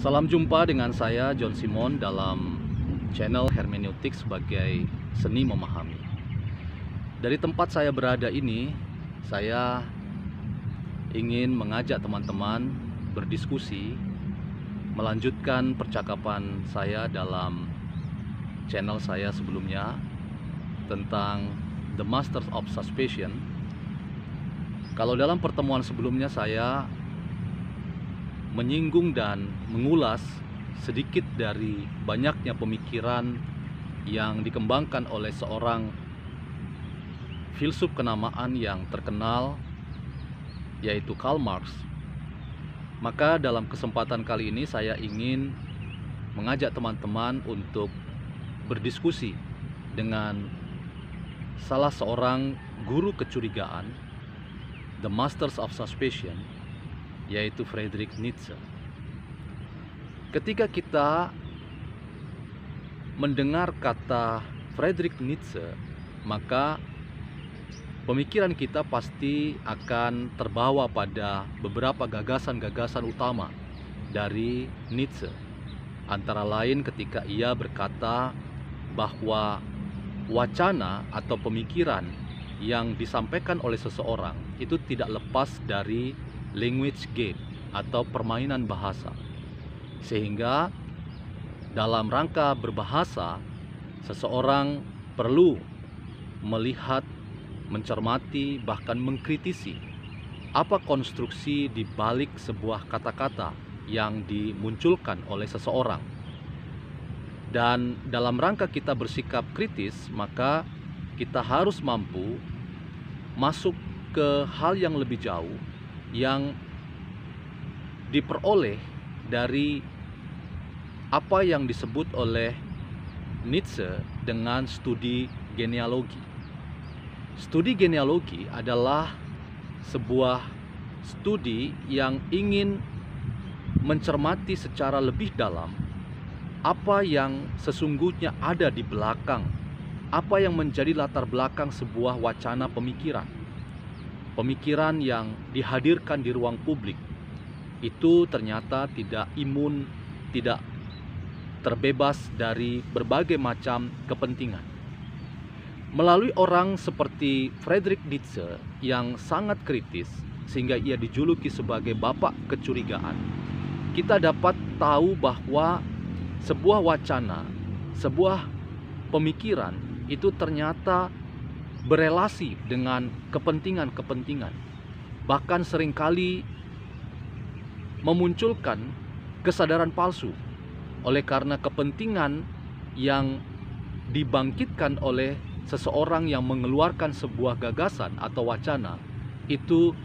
Salam jumpa dengan saya John Simon dalam channel Hermeneutik sebagai seni memahami. Dari tempat saya berada ini, saya ingin mengajak teman-teman berdiskusi, melanjutkan percakapan saya dalam channel saya sebelumnya tentang The Masters of Suspicion. Kalau dalam pertemuan sebelumnya saya menyinggung dan mengulas sedikit dari banyaknya pemikiran yang dikembangkan oleh seorang filsuf kenamaan yang terkenal, yaitu Karl Marx. Maka dalam kesempatan kali ini saya ingin mengajak teman-teman untuk berdiskusi dengan salah seorang guru kecurigaan, The Masters of Suspicion, yaitu Friedrich Nietzsche. Ketika kita mendengar kata Friedrich Nietzsche, maka pemikiran kita pasti akan terbawa pada beberapa gagasan-gagasan utama dari Nietzsche. Antara lain ketika ia berkata bahwa wacana atau pemikiran yang disampaikan oleh seseorang itu tidak lepas dari language game atau permainan bahasa, sehingga dalam rangka berbahasa seseorang perlu melihat, mencermati, bahkan mengkritisi apa konstruksi di balik sebuah kata-kata yang dimunculkan oleh seseorang. Dan dalam rangka kita bersikap kritis, maka kita harus mampu masuk ke hal yang lebih jauh yang diperoleh dari apa yang disebut oleh Nietzsche dengan studi genealogi. Studi genealogi adalah sebuah studi yang ingin mencermati secara lebih dalam apa yang sesungguhnya ada di belakang, apa yang menjadi latar belakang sebuah wacana pemikiran. Pemikiran yang dihadirkan di ruang publik itu ternyata tidak imun, tidak terbebas dari berbagai macam kepentingan. Melalui orang seperti Friedrich Nietzsche yang sangat kritis sehingga ia dijuluki sebagai bapak kecurigaan, kita dapat tahu bahwa sebuah wacana, sebuah pemikiran itu ternyata berelasi dengan kepentingan-kepentingan, bahkan seringkali memunculkan kesadaran palsu oleh karena kepentingan yang dibangkitkan oleh seseorang yang mengeluarkan sebuah gagasan atau wacana itu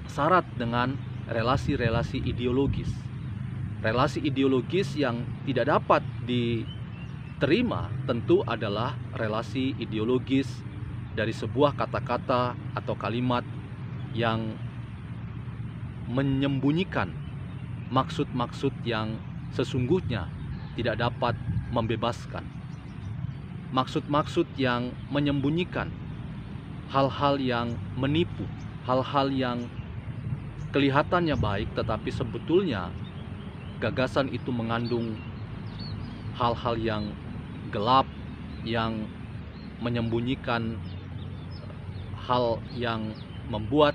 syarat dengan relasi-relasi ideologis. Relasi ideologis yang tidak dapat diterima tentu adalah relasi ideologis dari sebuah kata-kata atau kalimat yang menyembunyikan maksud-maksud yang sesungguhnya tidak dapat membebaskan. Maksud-maksud yang menyembunyikan hal-hal yang menipu, hal-hal yang kelihatannya baik tetapi sebetulnya gagasan itu mengandung hal-hal yang gelap, yang menyembunyikan hal yang membuat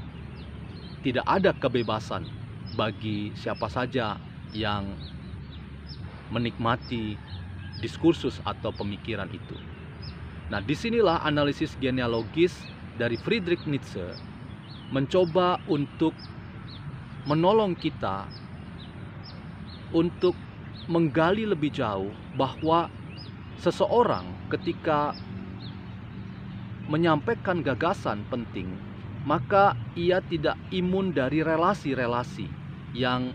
tidak ada kebebasan bagi siapa saja yang menikmati diskursus atau pemikiran itu. Nah, disinilah analisis genealogis dari Friedrich Nietzsche mencoba untuk menolong kita untuk menggali lebih jauh bahwa seseorang ketika menyampaikan gagasan penting, maka ia tidak imun dari relasi-relasi yang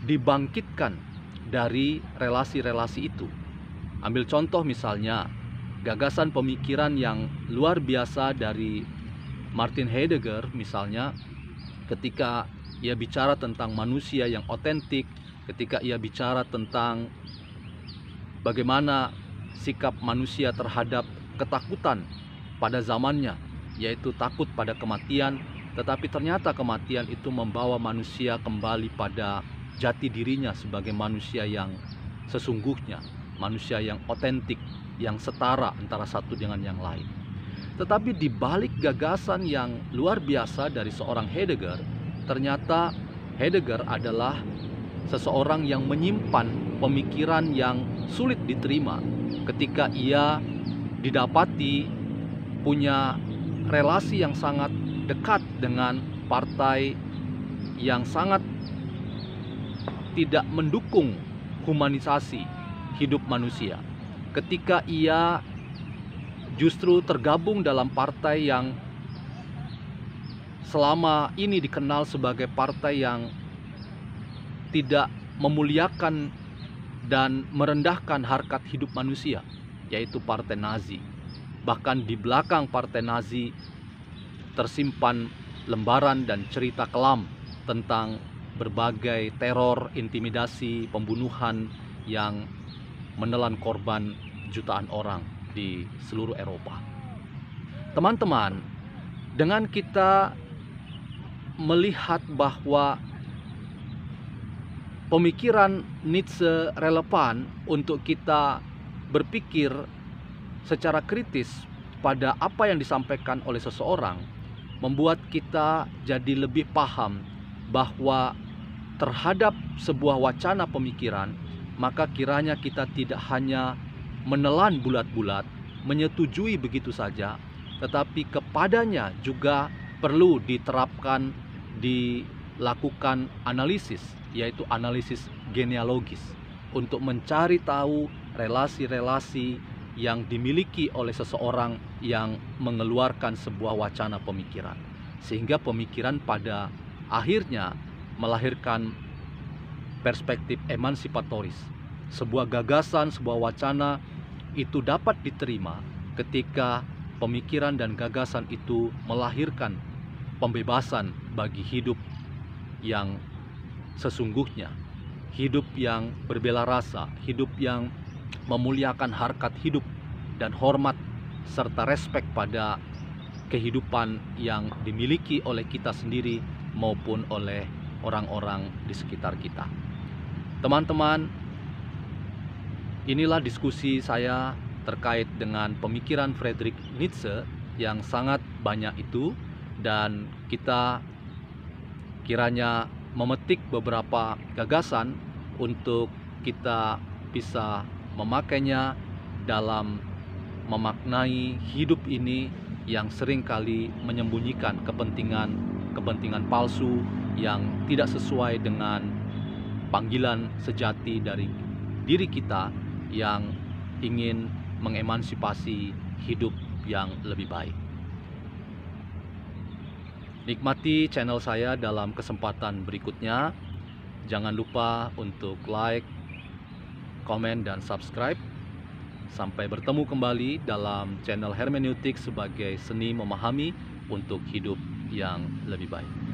dibangkitkan dari relasi-relasi itu. Ambil contoh misalnya, gagasan pemikiran yang luar biasa dari Martin Heidegger misalnya, ketika ia bicara tentang manusia yang otentik, ketika ia bicara tentang bagaimana sikap manusia terhadap ketakutan pada zamannya, yaitu takut pada kematian, tetapi ternyata kematian itu membawa manusia kembali pada jati dirinya sebagai manusia yang sesungguhnya, manusia yang otentik, yang setara antara satu dengan yang lain. Tetapi di balik gagasan yang luar biasa dari seorang Heidegger, ternyata Heidegger adalah seseorang yang menyimpan pemikiran yang sulit diterima ketika ia didapati punya relasi yang sangat dekat dengan partai yang sangat tidak mendukung humanisasi hidup manusia. Ketika ia justru tergabung dalam partai yang selama ini dikenal sebagai partai yang tidak memuliakan dan merendahkan harkat hidup manusia, yaitu Partai Nazi. Bahkan di belakang Partai Nazi tersimpan lembaran dan cerita kelam tentang berbagai teror, intimidasi, pembunuhan yang menelan korban jutaan orang di seluruh Eropa. Teman-teman, dengan kita melihat bahwa pemikiran Nietzsche relevan untuk kita berpikir secara kritis pada apa yang disampaikan oleh seseorang, membuat kita jadi lebih paham bahwa terhadap sebuah wacana pemikiran, maka kiranya kita tidak hanya menelan bulat-bulat, menyetujui begitu saja, tetapi kepadanya juga perlu diterapkan, dilakukan analisis, yaitu analisis genealogis, untuk mencari tahu relasi-relasi yang dimiliki oleh seseorang yang mengeluarkan sebuah wacana pemikiran, sehingga pemikiran pada akhirnya melahirkan perspektif emansipatoris. Sebuah gagasan, sebuah wacana itu dapat diterima ketika pemikiran dan gagasan itu melahirkan pembebasan bagi hidup yang sesungguhnya, hidup yang berbela rasa, hidup yang memuliakan harkat hidup dan hormat serta respek pada kehidupan yang dimiliki oleh kita sendiri maupun oleh orang-orang di sekitar kita. Teman-teman, inilah diskusi saya terkait dengan pemikiran Friedrich Nietzsche yang sangat banyak itu, dan kita kiranya memetik beberapa gagasan untuk kita bisa memakainya dalam memaknai hidup ini yang seringkali menyembunyikan kepentingan palsu yang tidak sesuai dengan panggilan sejati dari diri kita yang ingin mengemansipasi hidup yang lebih baik. Nikmati channel saya dalam kesempatan berikutnya. Jangan lupa untuk like, komen, dan subscribe. Sampai bertemu kembali dalam channel hermeneutik sebagai seni memahami untuk hidup yang lebih baik.